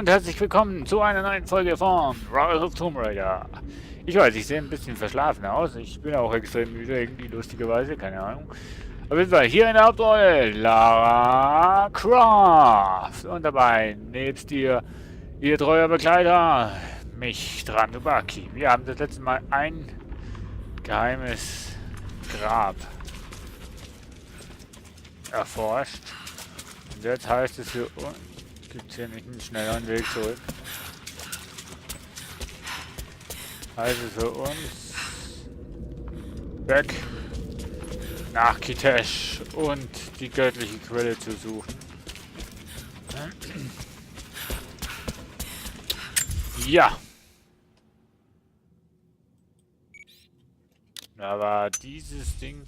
und herzlich willkommen zu einer neuen Folge von Rise of Tomb Raider. Ich weiß, ich sehe ein bisschen verschlafen aus. Ich bin auch extrem müde, irgendwie lustigerweise, keine Ahnung. Auf jeden Fall hier in der Hauptrolle Lara Croft. Und dabei nebst ihr treuer Begleiter, mich, Drandubaki. Wir haben das letzte Mal ein geheimes Grab erforscht. Und jetzt heißt es für uns, gibt es hier nicht einen schnelleren Weg zurück. Also für uns weg nach Kitesh und die göttliche Quelle zu suchen. Ja. Aber dieses Ding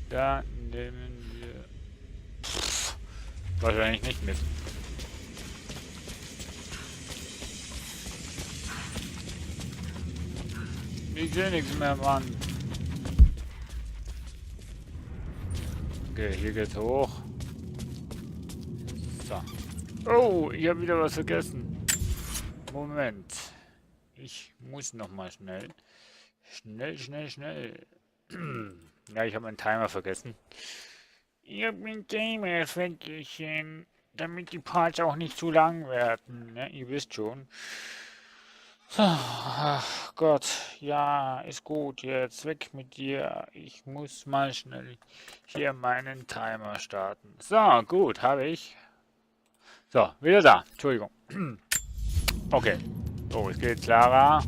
da nehmen wir wahrscheinlich nicht mit. Ich sehe nichts mehr, Mann. Okay, hier geht's hoch. So. Oh, ich habe wieder was vergessen. Moment. Ich muss noch mal schnell. Schnell. Ja, ich habe meinen Timer vergessen. Ich habe meinen Timer vergessen. Damit die Parts auch nicht zu lang werden. Ne? Ihr wisst schon. So, ach Gott, ja, ist gut, jetzt weg mit dir. Ich muss mal schnell hier meinen Timer starten. So, gut, habe ich. So, wieder da, Entschuldigung. Okay, so, es geht, Lara.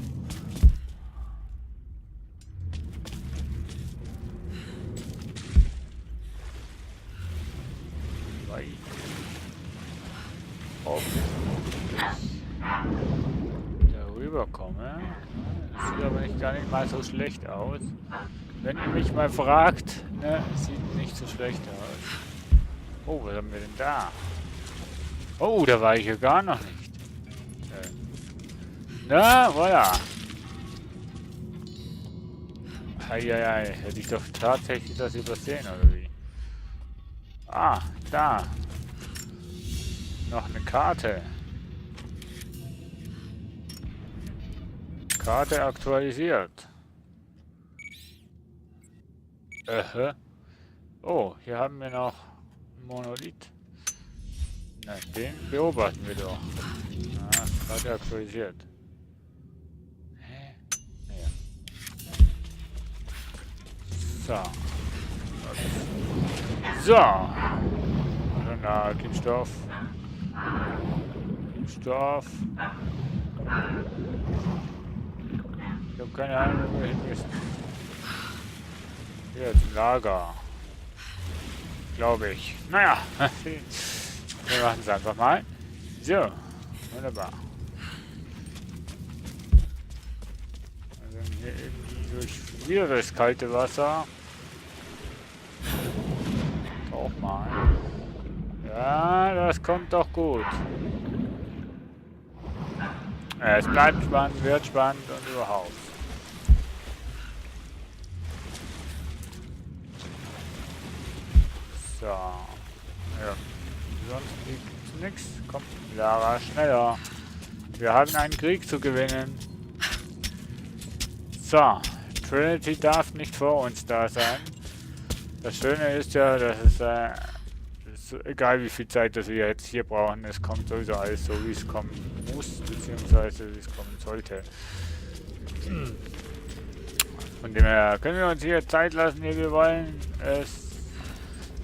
Auf. Rüberkomme. Das sieht aber gar nicht mal so schlecht aus. Wenn ihr mich mal fragt, ne, sieht nicht so schlecht aus. Oh, was haben wir denn da? Oh, da war ich ja gar noch nicht. Na, voilà. Heieiei, hätte ich doch tatsächlich das übersehen, oder wie? Ah, da. Noch eine Karte. Karte aktualisiert. Oh, hier haben wir noch einen Monolith. Na, den beobachten wir doch. Ah, Karte aktualisiert. Hä? Ja. So. Also, na, Giftstoff. Ich habe keine Ahnung, wo wir hin müssen. Hier ist ein Lager. Glaube ich. Naja, wir machen es einfach mal. So, wunderbar. Also hier irgendwie durch wieder das kalte Wasser. Auch mal. Ja, das kommt doch gut. Es bleibt spannend, wird spannend und überhaupt. So. Ja. Sonst liegt nichts. Kommt, Lara, schneller. Wir haben einen Krieg zu gewinnen. So. Trinity darf nicht vor uns da sein. Das Schöne ist ja, dass es egal wie viel Zeit das wir jetzt hier brauchen, es kommt sowieso alles so, wie es kommen muss, beziehungsweise wie es kommen sollte. Von dem her können wir uns hier Zeit lassen, wie wir wollen. Es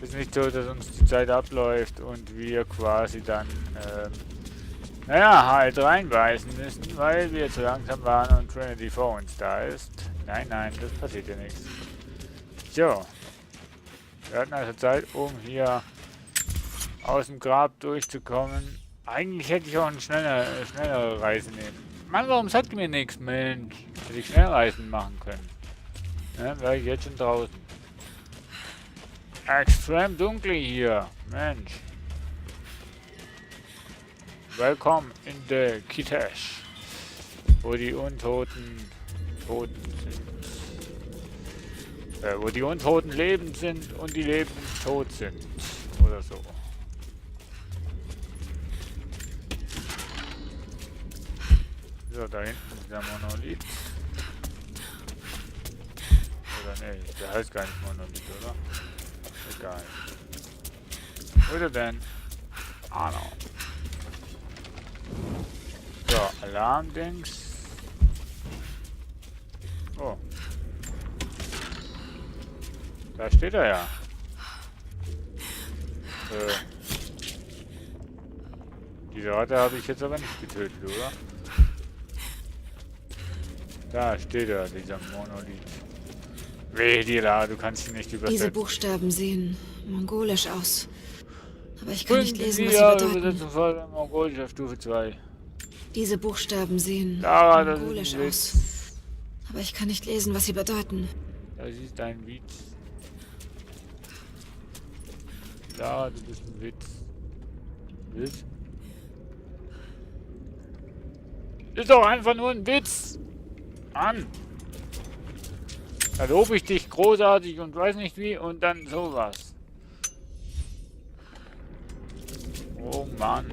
ist nicht so, dass uns die Zeit abläuft und wir quasi dann, naja, halt reinbeißen müssen, weil wir zu langsam waren und Trinity vor uns da ist. Nein, das passiert ja nichts. So. Wir hatten also Zeit, um hier aus dem Grab durchzukommen. Eigentlich hätte ich auch eine schnellere Reise nehmen. Mann, warum sagt ihr mir nichts, Mensch? Hätte ich Schnellreisen machen können. Ja, wäre ich jetzt schon draußen. Extrem dunkel hier. Mensch. Willkommen in der Kitesh. Wo die Untoten Toten sind. Wo die Untoten lebend sind und die Lebenden tot sind. Oder so. So, da hinten ist der Monolith. Oder nee, der heißt gar nicht Monolith, oder? Egal. Oder denn? Ah, no. So, Alarmdings. Oh. Da steht er ja. Diese Ratte habe ich jetzt aber nicht getötet, oder? Da steht er, dieser Monolith. Weh dir da, du kannst ihn nicht übersetzen. Diese Buchstaben sehen mongolisch aus. Aber ich kann nicht lesen, was sie bedeuten. Übersetzung von Mongolisch auf Stufe 2. Diese Buchstaben sehen Lara, das mongolisch ist ein aus. Witz. Aber ich kann nicht lesen, was sie bedeuten. Das ist ein Witz. Lara, du bist ein Witz. Witz? Ist doch einfach nur ein Witz. Mann. Da lobe ich dich großartig und weiß nicht wie und dann sowas. Oh Mann.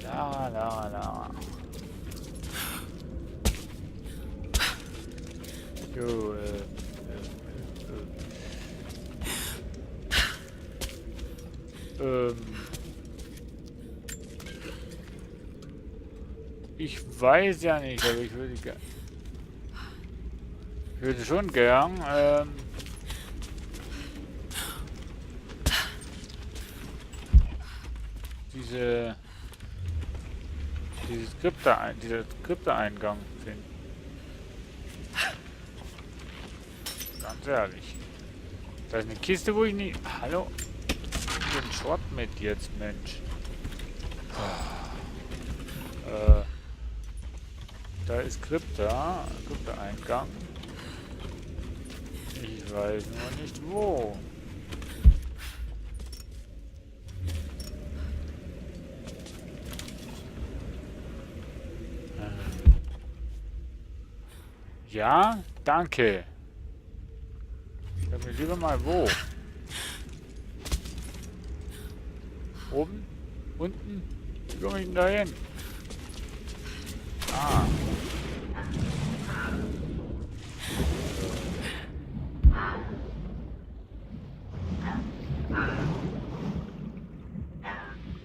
Lara. Jo, ich weiß ja nicht, aber ich würde schon gern, dieser Krypta-Eingang finden. Ganz ehrlich. Da ist eine Kiste, wo ich nie... Hallo? Den Schrott mit jetzt, Mensch. Da ist Krypta-Eingang. Ich weiß nur nicht wo. Ja, danke. Sag mir lieber mal wo. Oben? Unten? Wie komme ich denn da hin? Ah.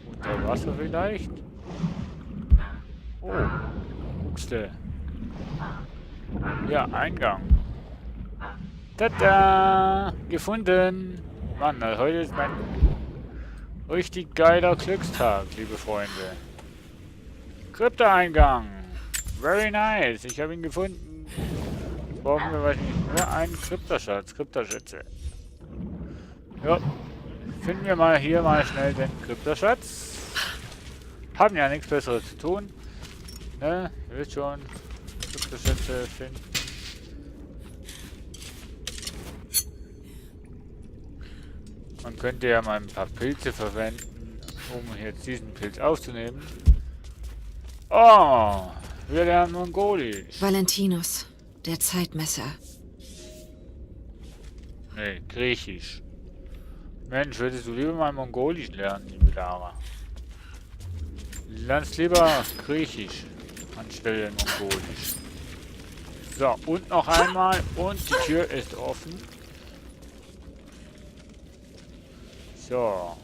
Unter Wasser vielleicht? Oh. Guckste. Ja, Eingang. Tada! Gefunden! Mann, heute ist mein richtig geiler Glückstag, liebe Freunde. Krypta-Eingang. Very nice. Ich habe ihn gefunden. Brauchen wir wahrscheinlich nur einen Kryptaschätze. Ja. Finden wir mal hier mal schnell den Kryptaschatz. Haben ja nichts Besseres zu tun. Ne? Ihr wisst schon. Kryptaschätze finden. Man könnte ja mal ein paar Pilze verwenden, um jetzt diesen Pilz aufzunehmen. Oh, wir lernen Mongolisch. Valentinus, der Zeitmesser. Nee, Griechisch. Mensch, würdest du lieber mal Mongolisch lernen, liebe Lara? Lernst lieber Griechisch anstelle Mongolisch. So, und noch einmal. Und die Tür ist offen. So.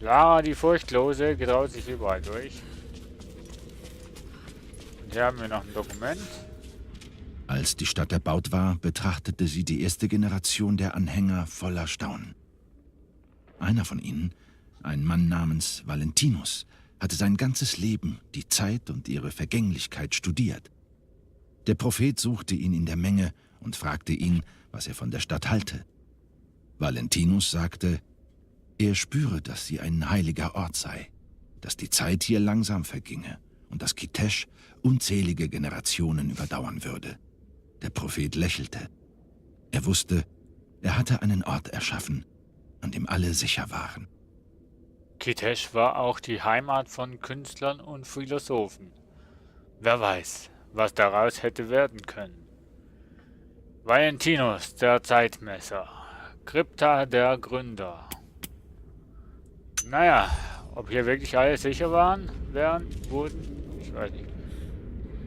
Lara, die Furchtlose, getraut sich überall durch. Und hier haben wir noch ein Dokument. Als die Stadt erbaut war, betrachtete sie die erste Generation der Anhänger voller Staunen. Einer von ihnen, ein Mann namens Valentinus, hatte sein ganzes Leben, die Zeit und ihre Vergänglichkeit studiert. Der Prophet suchte ihn in der Menge und fragte ihn, was er von der Stadt halte. Valentinus sagte, er spüre, dass sie ein heiliger Ort sei, dass die Zeit hier langsam verginge und dass Kitesh unzählige Generationen überdauern würde. Der Prophet lächelte. Er wusste, er hatte einen Ort erschaffen, an dem alle sicher waren. Kitesh war auch die Heimat von Künstlern und Philosophen. Wer weiß, was daraus hätte werden können. Valentinus, der Zeitmesser. Krypta, der Gründer. Naja, Ob hier wirklich alle sicher wurden? Ich weiß nicht.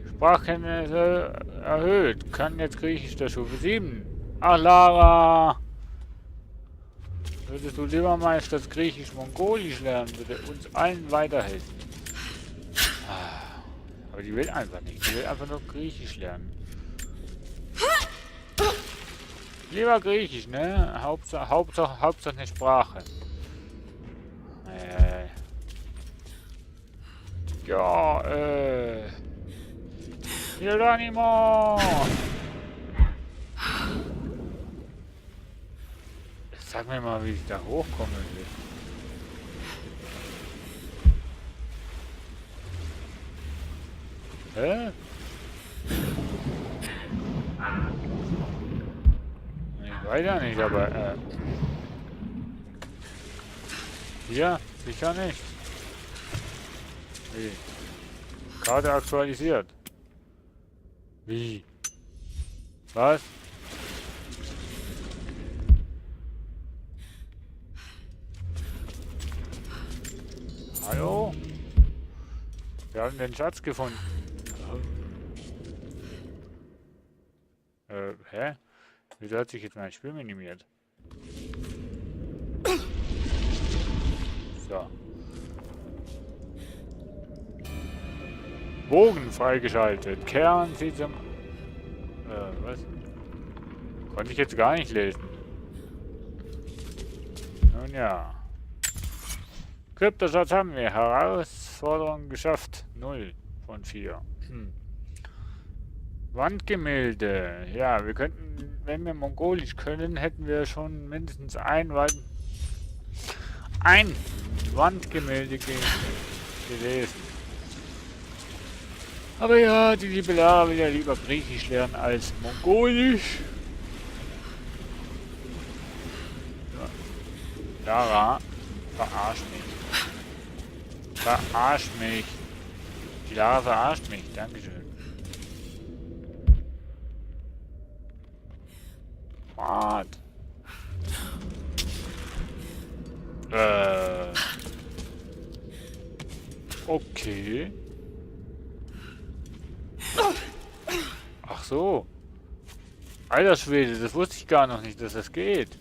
Sprachkenntnisse erhöht. Kann jetzt Griechisch der Stufe 7. Ach, Lara! Würdest du lieber mal statt Griechisch-Mongolisch lernen, würde uns allen weiterhelfen. Aber die will einfach nicht. Die will einfach nur Griechisch lernen. Lieber Griechisch, ne? Hauptsache eine Sprache. Ja, Hieronimo! Sag mir mal, wie ich da hochkommen will. Hä? Ich weiß ja nicht, aber hier? Sicher nicht. Wie? Karte aktualisiert. Wie? Was? Hallo? Wir haben den Schatz gefunden. Hä? Wieso hat sich jetzt mein Spiel minimiert? So. Bogen freigeschaltet. Kehren Sie zum... was? Konnte ich jetzt gar nicht lesen. Nun ja. Kryptoschatz haben wir. Herausforderung geschafft. 0 von 4. Wandgemälde. Ja, wir könnten, wenn wir Mongolisch können, hätten wir schon mindestens ein Wandgemälde gelesen. Aber ja, die liebe Lara will ja lieber Griechisch lernen als Mongolisch. Ja. Lara, verarsch mich. Verarsch mich. Die Lara verarscht mich. Dankeschön. What? Okay. Ach so. Alter Schwede, das wusste ich gar noch nicht, dass das geht.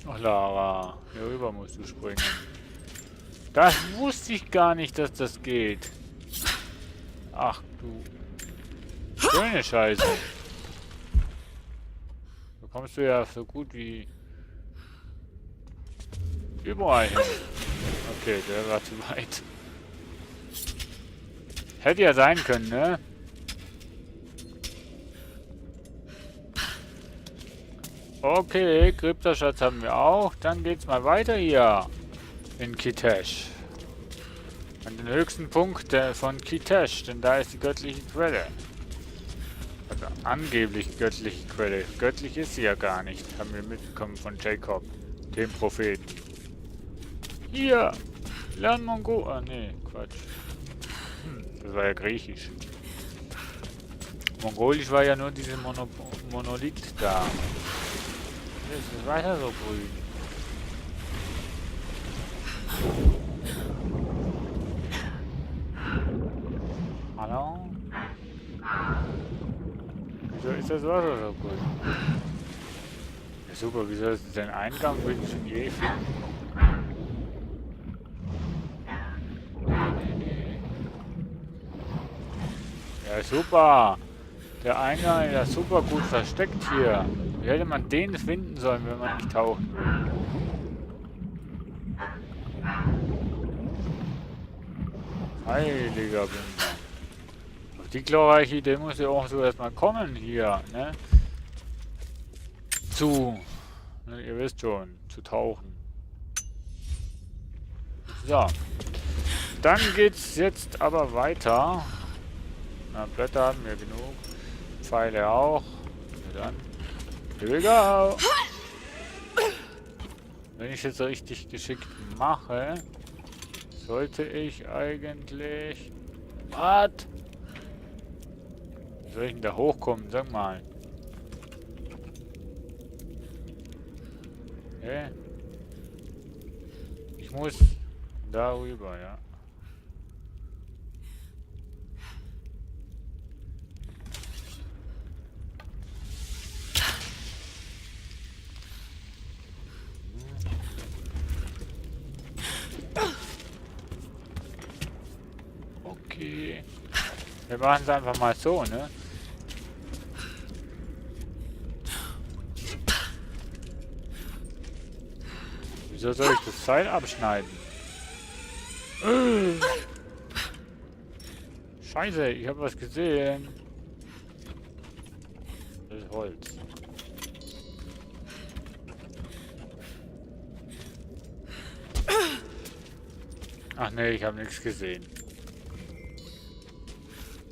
Ach Lara, hier rüber musst du springen. Das wusste ich gar nicht, dass das geht. Ach du schöne Scheiße. Da kommst du ja so gut wie überall hin. Okay, der war zu weit. Hätte ja sein können, ne? Okay, Kryptoschatz haben wir auch. Dann geht's mal weiter hier in Kitesh. An den höchsten Punkt von Kitesh, denn da ist die göttliche Quelle. Also angeblich göttliche Quelle. Göttlich ist sie ja gar nicht, haben wir mitbekommen von Jacob, dem Propheten. Hier! Lern Mongo... Ah, nee, Quatsch. Das war ja Griechisch. Mongolisch war ja nur diese Monolith da. Das ist weiter so grün. Hallo? Wieso ist das Wasser so grün? Ja, super, wieso ist das den Eingang will ich schon je finden? Ja, super. Der Eingang ist super gut versteckt hier. Wie hätte man den finden sollen, wenn man nicht tauchen will? Heiliger Binder. Auf die glorreiche Idee muss ja auch so erstmal kommen hier, ne? Ne, ihr wisst schon, zu tauchen. So. Dann geht's jetzt aber weiter. Na, Blätter haben wir genug. Pfeile auch. Na dann. Here we go. Wenn ich jetzt richtig geschickt mache, sollte ich eigentlich... Was? Wie soll ich denn da hochkommen? Sag mal. Okay. Ich muss darüber, ja. Okay. Wir machen es einfach mal so, ne? Wieso soll ich das Seil abschneiden? Scheiße, ich habe was gesehen. Das ist Holz. Ach nee, ich habe nichts gesehen.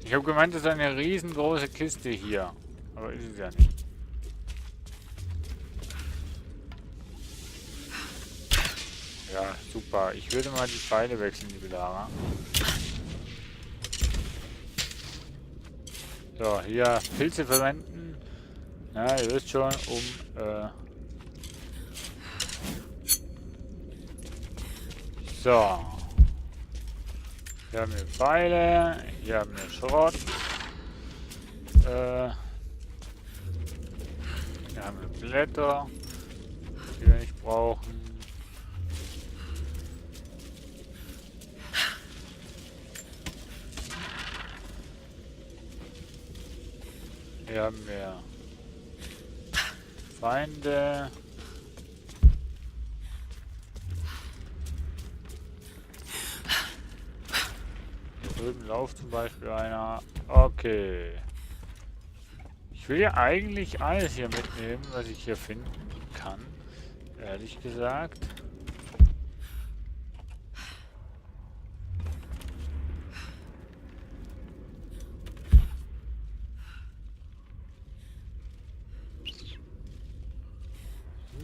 Ich habe gemeint, das ist eine riesengroße Kiste hier. Aber ist es ja nicht. Ja, super. Ich würde mal die Pfeile wechseln, liebe Lara. So, hier Pilze verwenden. Ja, ihr wisst schon, So. Hier haben wir Pfeile. Hier haben wir Schrott. Hier haben wir Blätter, die wir nicht brauchen. Hier haben wir Feinde. Hier drüben läuft zum Beispiel einer. Okay. Ich will ja eigentlich alles hier mitnehmen, was ich hier finden kann. Ehrlich gesagt.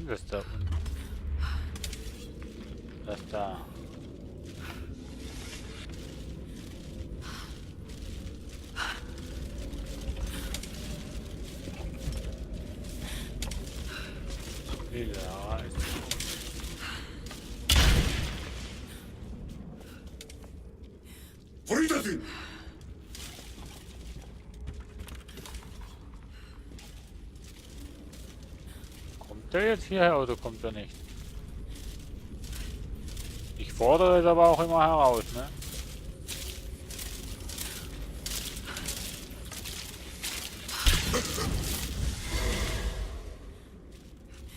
Das da unten. Das da. Ja, ist Frieden! kommt der jetzt hierher oder kommt er nicht? Ich fordere es aber auch immer heraus, ne?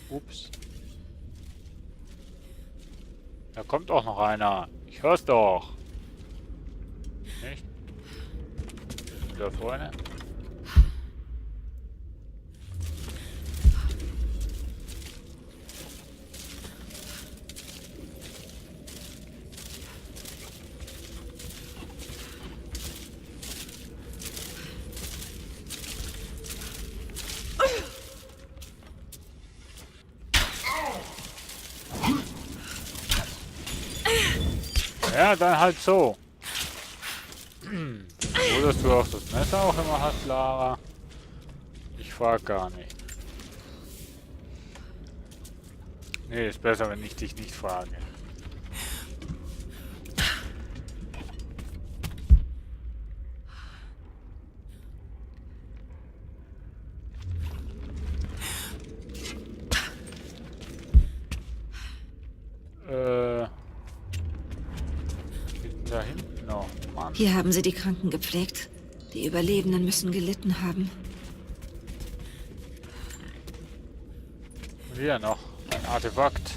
Ups. Da kommt auch noch einer. Ich hör's doch. Nicht? Da vorne. Ja, dann halt so. Wo dass du auch das Messer auch immer hast, Lara. Ich frag gar nicht. Nee, ist besser, wenn ich dich nicht frage. Da hinten noch. Mann. Hier haben sie die Kranken gepflegt. Die Überlebenden müssen gelitten haben. Und hier noch ein Artefakt.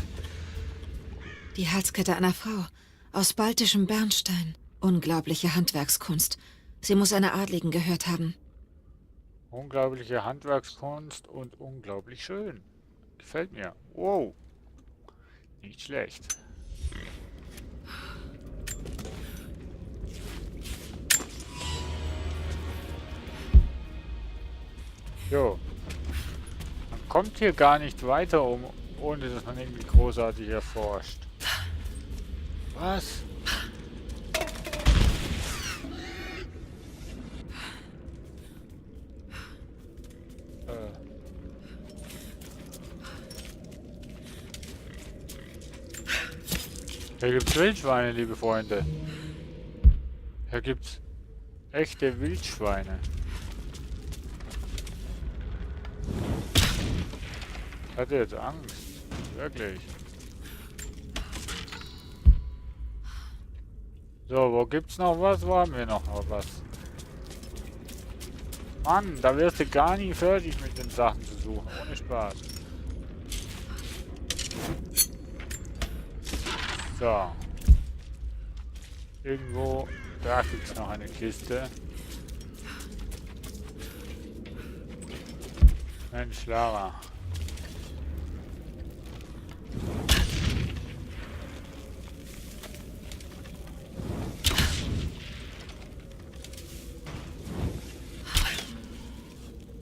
Die Halskette einer Frau. Aus baltischem Bernstein. Unglaubliche Handwerkskunst. Sie muss einer Adligen gehört haben. Unglaubliche Handwerkskunst und unglaublich schön. Gefällt mir. Wow. Nicht schlecht. Jo. Man kommt hier gar nicht weiter, ohne dass man irgendwie großartig erforscht. Was? Hier gibt's Wildschweine, liebe Freunde. Hier gibt's echte Wildschweine. Ich hatte jetzt Angst. Wirklich. So, wo gibt's noch was? Wo haben wir noch was? Mann, da wirst du gar nie fertig mit den Sachen zu suchen. Ohne Spaß. So. Irgendwo, da gibt's noch eine Kiste. Mensch, Lara.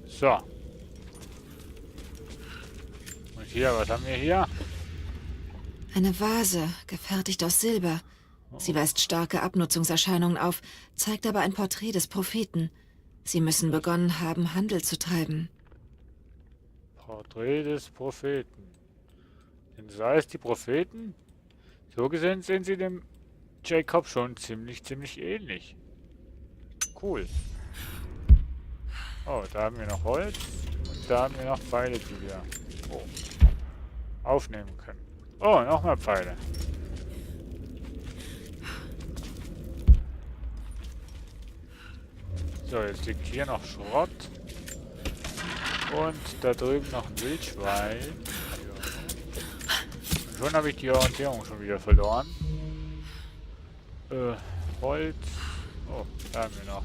So. Und hier, was haben wir hier? Eine Vase, gefertigt aus Silber. Sie weist starke Abnutzungserscheinungen auf, zeigt aber ein Porträt des Propheten. Sie müssen begonnen haben, Handel zu treiben. Porträt des Propheten. Sind das alles die Propheten? So gesehen sehen sie dem Jacob schon ziemlich ähnlich. Cool. Oh, da haben wir noch Holz. Und da haben wir noch Pfeile, die wir aufnehmen können. Oh, nochmal Pfeile. So, jetzt liegt hier noch Schrott. Und da drüben noch ein Wildschwein. Ja. Und schon habe ich die Orientierung schon wieder verloren. Holz. Oh, da haben wir noch.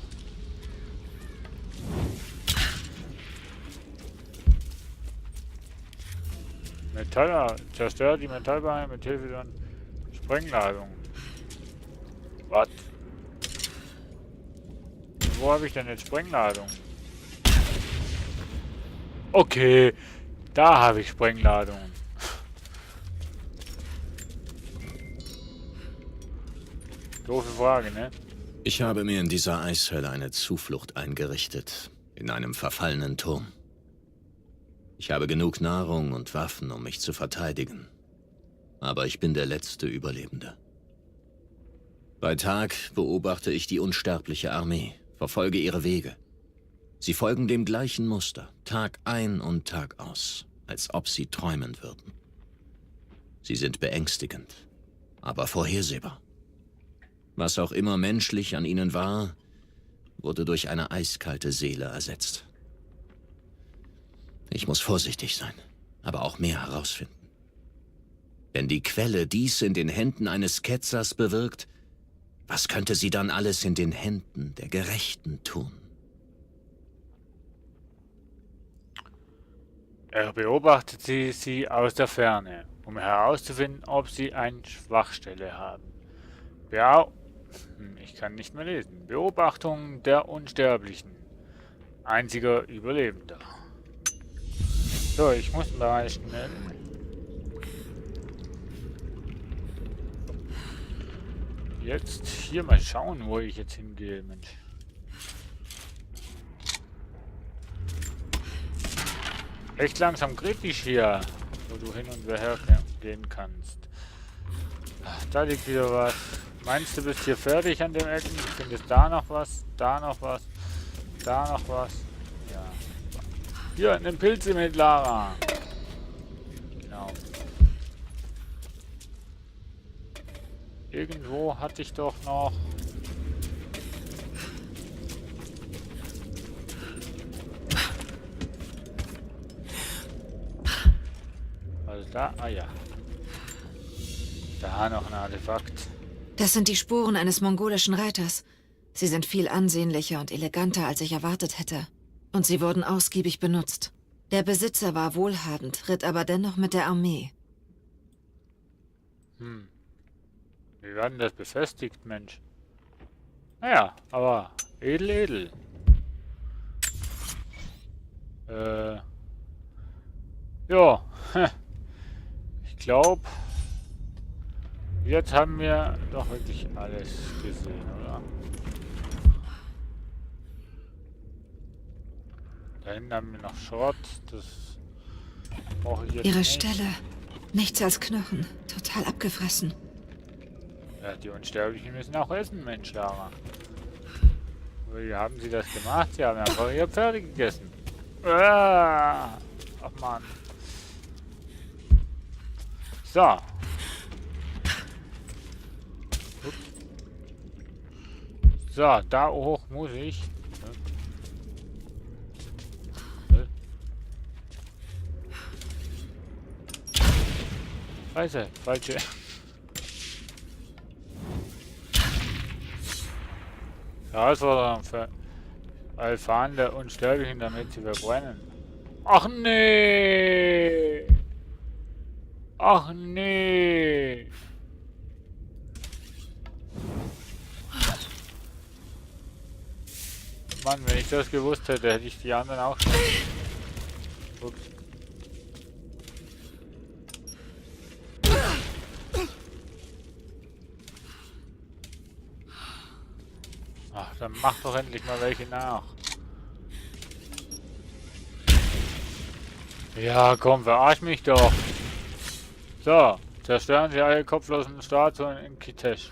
Metaller. Zerstört die Metallbeine mit Hilfe von Sprengladung. Was? Wo habe ich denn jetzt Sprengladung? Okay, da habe ich Sprengladung. Doofe Frage, ne? Ich habe mir in dieser Eishöhle eine Zuflucht eingerichtet, in einem verfallenen Turm. Ich habe genug Nahrung und Waffen, um mich zu verteidigen. Aber ich bin der letzte Überlebende. Bei Tag beobachte ich die unsterbliche Armee, verfolge ihre Wege. Sie folgen dem gleichen Muster, Tag ein und Tag aus, als ob sie träumen würden. Sie sind beängstigend, aber vorhersehbar. Was auch immer menschlich an ihnen war, wurde durch eine eiskalte Seele ersetzt. Ich muss vorsichtig sein, aber auch mehr herausfinden. Wenn die Quelle dies in den Händen eines Ketzers bewirkt, was könnte sie dann alles in den Händen der Gerechten tun? Er beobachtet sie aus der Ferne, um herauszufinden, ob sie eine Schwachstelle haben. Ich kann nicht mehr lesen. Beobachtung der Unsterblichen. Einziger Überlebender. So, ich muss mal schnell. Jetzt hier mal schauen, wo ich jetzt hingehe, Mensch. Echt langsam kritisch hier, wo du hin und her gehen kannst. Ach, da liegt wieder was. Meinst du, bist hier fertig an dem Ecken? Findest da noch was? Da noch was? Da noch was? Ja. Hier, nimm Pilze mit, Lara. Genau. Irgendwo hatte ich doch noch... Also da, ah ja. Da noch ein Artefakt. Das sind die Spuren eines mongolischen Reiters. Sie sind viel ansehnlicher und eleganter, als ich erwartet hätte. Und sie wurden ausgiebig benutzt. Der Besitzer war wohlhabend, ritt aber dennoch mit der Armee. Wie werden das befestigt, Mensch? Naja, aber edel. Ja. Ich glaube, jetzt haben wir doch wirklich alles gesehen, oder? Da hinten haben wir noch Schrott, das brauche ich jetzt Ihre nicht. Stelle, nichts als Knochen, total abgefressen. Ja, die Unsterblichen müssen auch essen, Mensch, Lara. Wie haben sie das gemacht? Sie haben einfach ihre Pferde gegessen. Ach Mann. So. Ups. So, da hoch muss ich. Scheiße, falsche. Herausforderung für Alphan der Unsterblichen, damit sie verbrennen. Ach nee! Ach nee! Mann, wenn ich das gewusst hätte, hätte ich die anderen auch schon. Ups. Ach, dann mach doch endlich mal welche nach. Ja, komm, verarsch mich doch. So, zerstören Sie alle kopflosen Statuen in Kitesh.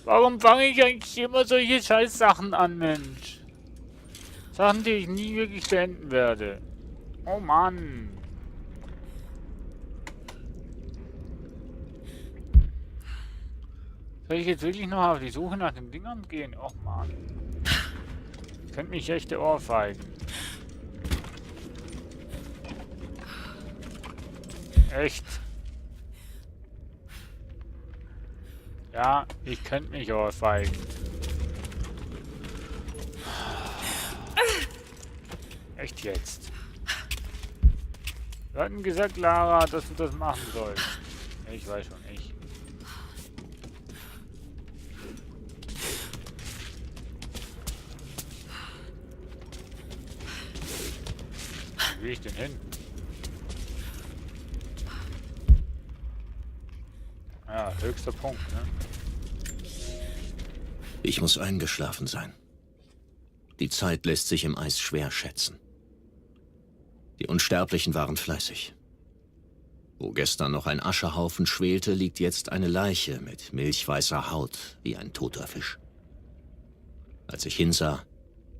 Warum fange ich eigentlich immer solche Scheißsachen an, Mensch? Sachen, die ich nie wirklich beenden werde. Oh Mann. Soll ich jetzt wirklich noch auf die Suche nach den Dingern gehen? Och Mann. Könnt mich echte Ohrfeigen. Echt. Ja, ich könnte mich ohrfeigen. Echt jetzt. Wir hatten gesagt, Lara, dass du das machen sollst. Ich weiß schon, ich. Wie will ich denn hin? Ja, höchster Punkt, ne? Ich muss eingeschlafen sein. Die Zeit lässt sich im Eis schwer schätzen. Die Unsterblichen waren fleißig. Wo gestern noch ein Aschehaufen schwelte, liegt jetzt eine Leiche mit milchweißer Haut wie ein toter Fisch. Als ich hinsah,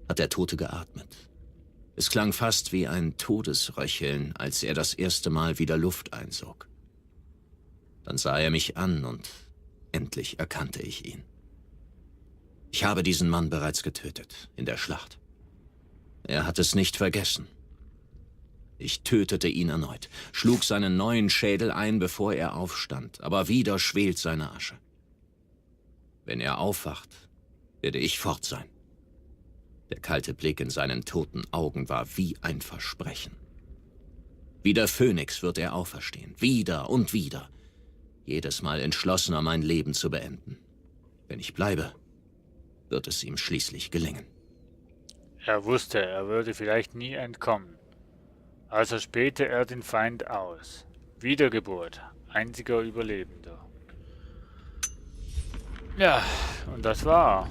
hat der Tote geatmet. Es klang fast wie ein Todesröcheln, als er das erste Mal wieder Luft einsog. Dann sah er mich an und endlich erkannte ich ihn. Ich habe diesen Mann bereits getötet, in der Schlacht. Er hat es nicht vergessen. Ich tötete ihn erneut, schlug seinen neuen Schädel ein, bevor er aufstand, aber wieder schwelt seine Asche. Wenn er aufwacht, werde ich fort sein. Der kalte Blick in seinen toten Augen war wie ein Versprechen. Wie der Phönix wird er auferstehen, wieder und wieder, jedes Mal entschlossener, mein Leben zu beenden. Wenn ich bleibe, wird es ihm schließlich gelingen. Er wusste, er würde vielleicht nie entkommen. Also spähte er den Feind aus. Wiedergeburt, einziger Überlebender. Ja, und das war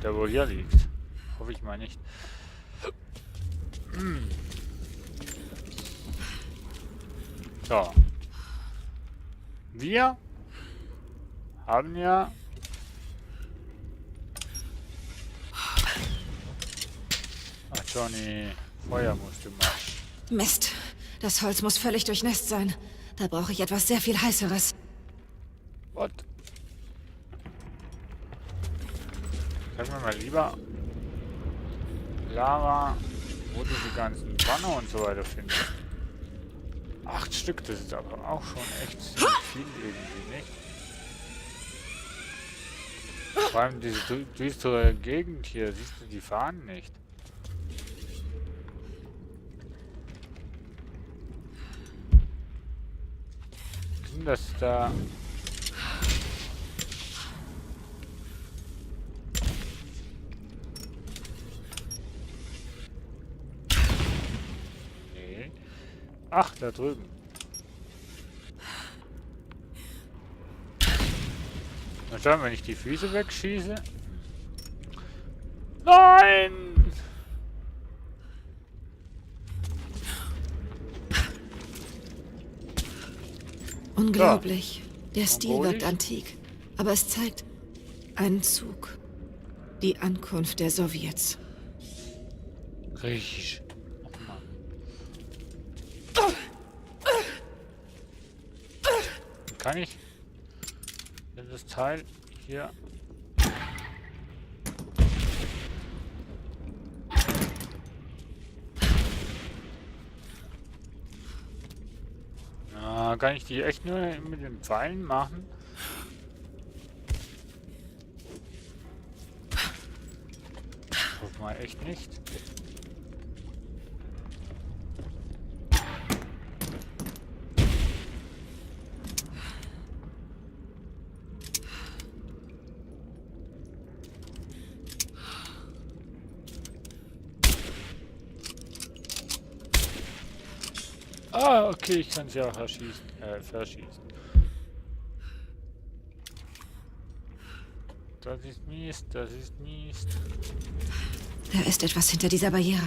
der, wo hier liegt. Hoffe ich mal nicht. So. Wir haben ja Johnny, Feuer musst du machen. Mist. Das Holz muss völlig durchnässt sein. Da brauche ich etwas sehr viel Heißeres. What? Sag mir mal lieber, Lara, wo du die ganzen Banner und so weiter findest. 8 Stück, das ist aber auch schon echt ziemlich viel irgendwie, nicht? Vor allem diese düstere Gegend hier, siehst du die Fahnen nicht? Sind das da? Nee. Ach, da drüben. Dann schauen, wenn ich die Füße wegschieße. Nein! Unglaublich. Der Stil Mongolisch? wirkt antik. Aber es zeigt einen Zug. Die Ankunft der Sowjets. Richtig. Ach Mann. Kann ich dieses Teil hier... Kann ich die echt nur mit den Pfeilen machen? Guck mal, echt nicht. Ah, okay, ich kann sie auch verschießen. Das ist mies, das ist mies. Da ist etwas hinter dieser Barriere.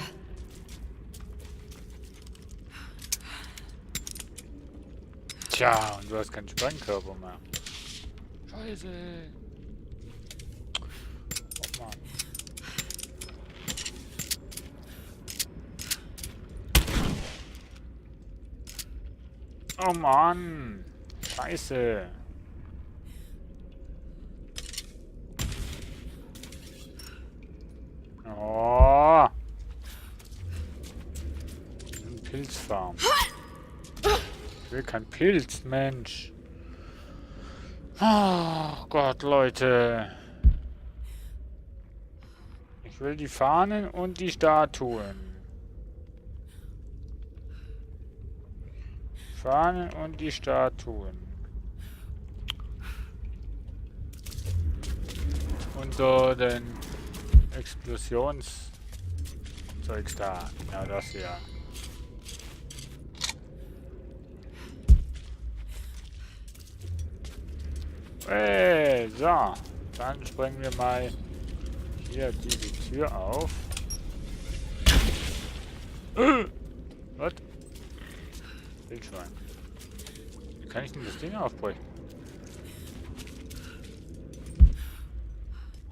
Tja, und du hast keinen Sprengkörper mehr. Scheiße. Oh Mann. Oh Mann. Scheiße. Oh. Das ist ein Pilzfarm. Ich will kein Pilz, Mensch. Oh Gott, Leute. Ich will die Fahnen und die Statuen. Fahnen und die Statuen. Und so den Explosionszeugs da. Ja, das hier. Hey, so. Dann sprengen wir mal hier diese Tür auf. Was? Wildschwein. Wie kann ich denn das Ding aufbrechen?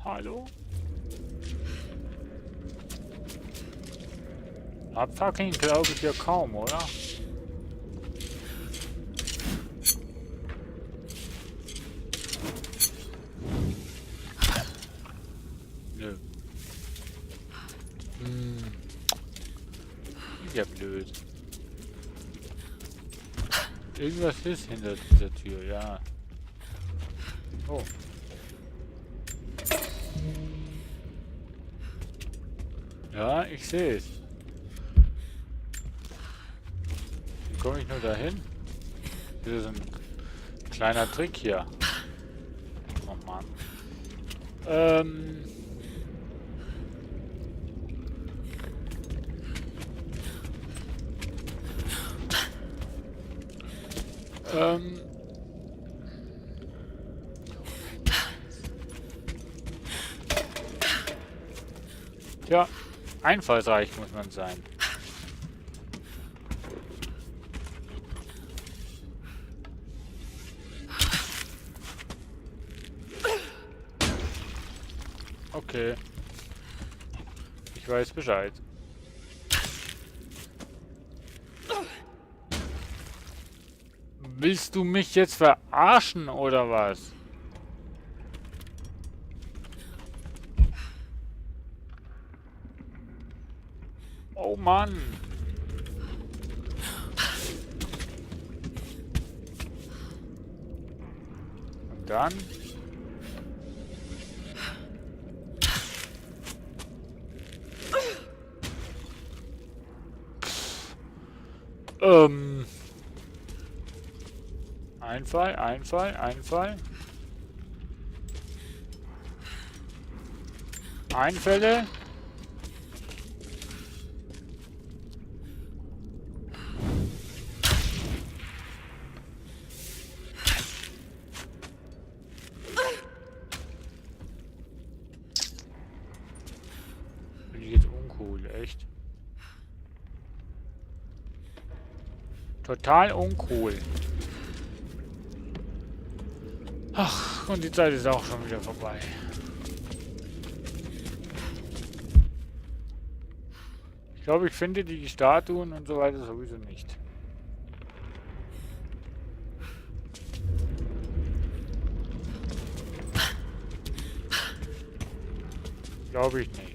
Hallo? Abfackeln glaube ich ja kaum, oder? Nö. Ja, blöd. Irgendwas ist hinter dieser Tür, ja. Oh. Ja, ich sehe es. Wie komme ich nur dahin? Das ist ein kleiner Trick hier. Oh Mann. Ja, einfallsreich muss man sein. Okay. Ich weiß Bescheid. Willst du mich jetzt verarschen oder was? Oh Mann. Und dann? Einfall, Einfall, Einfall. Einfälle. Bin ich jetzt uncool, echt? Total uncool. Ach. Und die Zeit ist auch schon wieder vorbei. Ich glaube, ich finde die Statuen und so weiter sowieso nicht. Glaube ich nicht.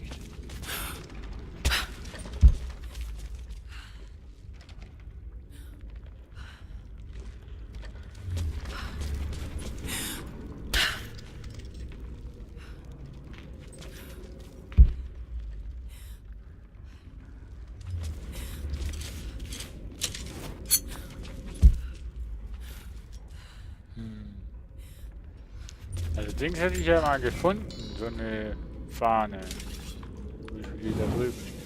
Also Dings hätte ich ja mal gefunden, so eine Fahne. Wie viel die da drüben liegt.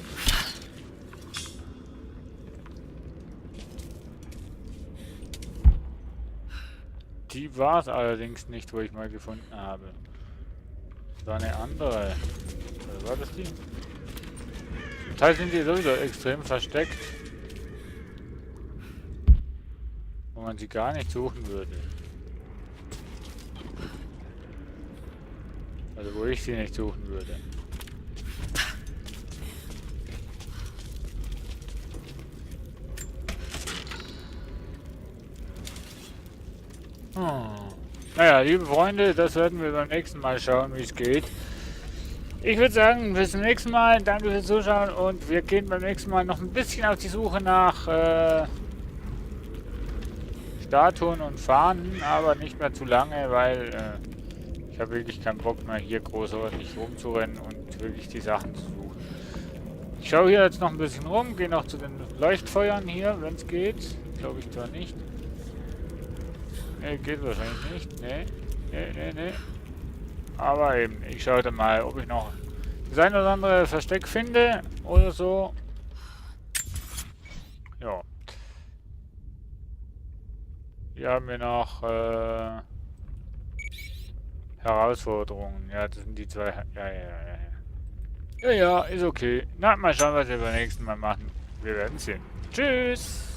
Die war es allerdings nicht, wo ich mal gefunden habe. Das war eine andere. Oder war das die? Zum Teil sind die sowieso extrem versteckt. Wo man sie gar nicht suchen würde. Also wo ich sie nicht suchen würde. Naja, liebe Freunde, das werden wir beim nächsten Mal schauen, wie es geht. Ich würde sagen, bis zum nächsten Mal. Danke fürs Zuschauen und wir gehen beim nächsten Mal noch ein bisschen auf die Suche nach Statuen und Fahnen, aber nicht mehr zu lange, weil ich habe wirklich keinen Bock mehr hier großartig rumzurennen und wirklich die Sachen zu suchen. Ich schaue hier jetzt noch ein bisschen rum, gehe noch zu den Leuchtfeuern hier, wenn es geht. Glaube ich zwar nicht. Ne, geht wahrscheinlich nicht. Ne. Aber eben, ich schaue dann mal, ob ich noch das ein oder andere Versteck finde oder so. Ja. Hier haben wir noch Herausforderungen. Ja, das sind die zwei. Ja, ist okay. Na, mal schauen, was wir beim nächsten Mal machen. Wir werden sehen. Tschüss!